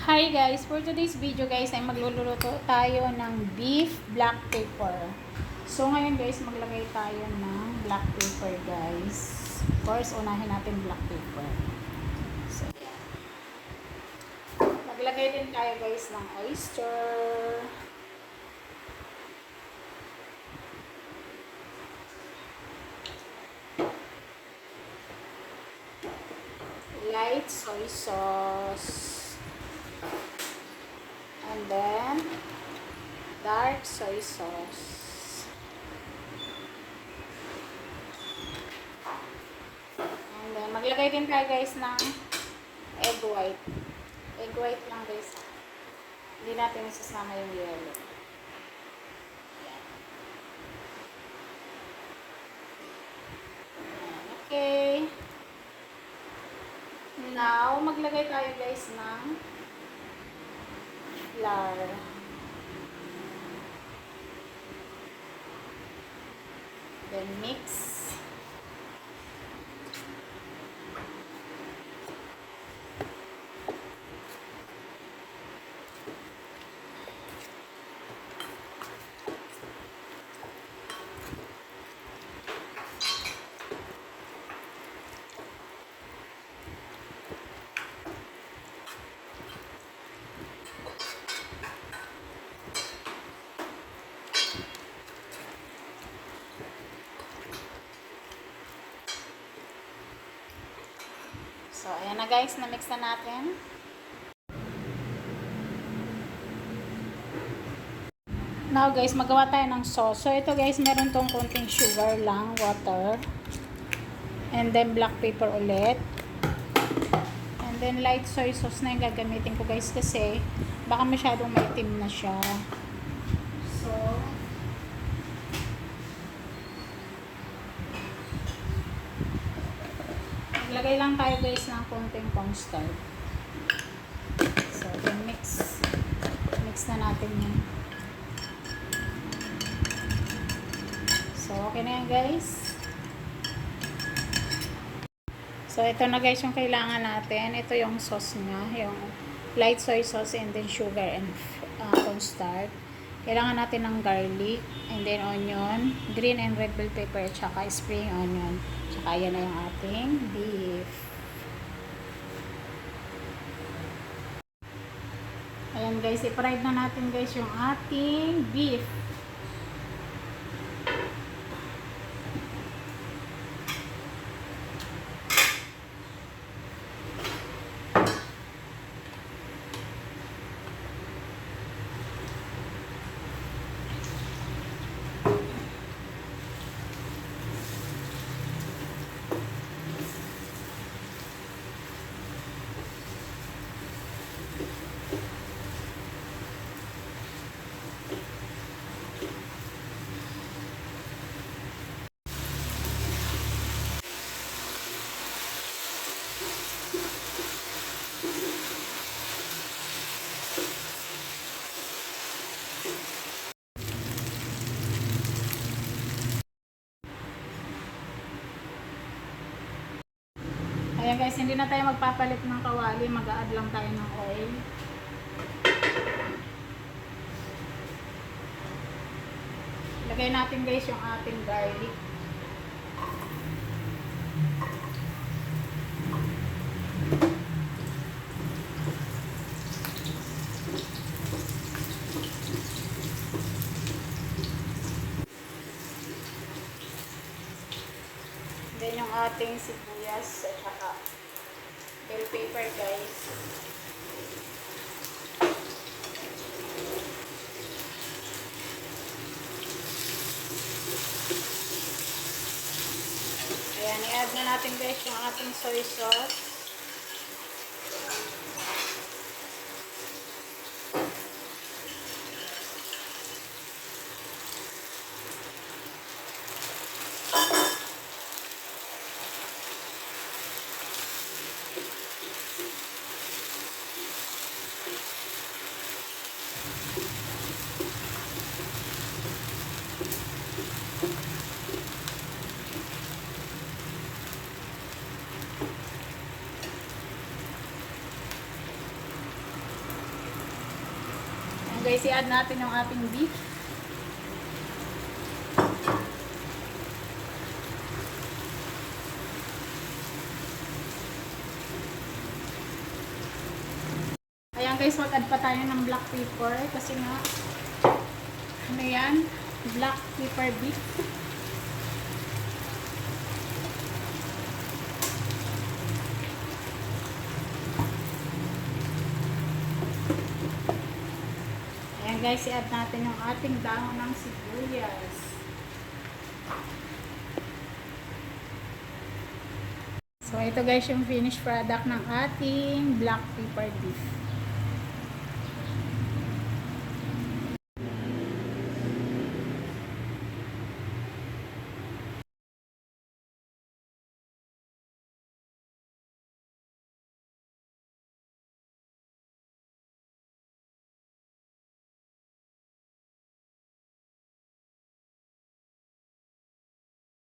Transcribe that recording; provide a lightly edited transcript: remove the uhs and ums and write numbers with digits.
Hi guys, for today's video guys ay magluluto tayo ng beef black pepper. So ngayon guys, maglagay tayo ng black pepper guys. Of course, unahin natin black pepper. So maglagay din tayo guys ng oyster. Light soy sauce. And then dark soy sauce. And then maglagay din tayo guys ng egg white. Egg white lang guys. Hindi natin isasama yung yellow. Okay. Now, maglagay tayo guys ng flour. Then mix. So, ayan na guys, na-mix na natin. Now guys, magawa tayo ng sauce. So, ito guys, meron tong konting sugar lang, water. And then black pepper ulit. And then light soy sauce na yung gagamitin ko guys kasi baka masyadong maitim na siya. So, maglagay lang tayo guys ng konting cornstarch. So, then mix na natin yan. So, okay na yan guys. So, ito na guys yung kailangan natin. Ito yung sauce niya, yung light soy sauce and then sugar and cornstarch. Kailangan natin ng garlic and then onion, green and red bell pepper, tsaka spring onion. Tsaka yan na yung ating beef. Ayan guys, i-fried na natin guys yung ating beef. Ayan guys, hindi na tayo magpapalit ng kawali, mag-a-add lang tayo ng oil. Lagay natin guys yung ating garlic. Then yung ating sibuyas at saka bell pepper guys. Ayan, i-add na natin guys yung ating soy sauce. Guys, i-add natin yung ating beef. Ayan guys, mag-add pa tayo ng black pepper kasi nga ano yan? Black pepper beef. Ayan guys, i-add natin yung ating dahon ng sibuyas. So ito guys yung finished product ng ating black pepper beef.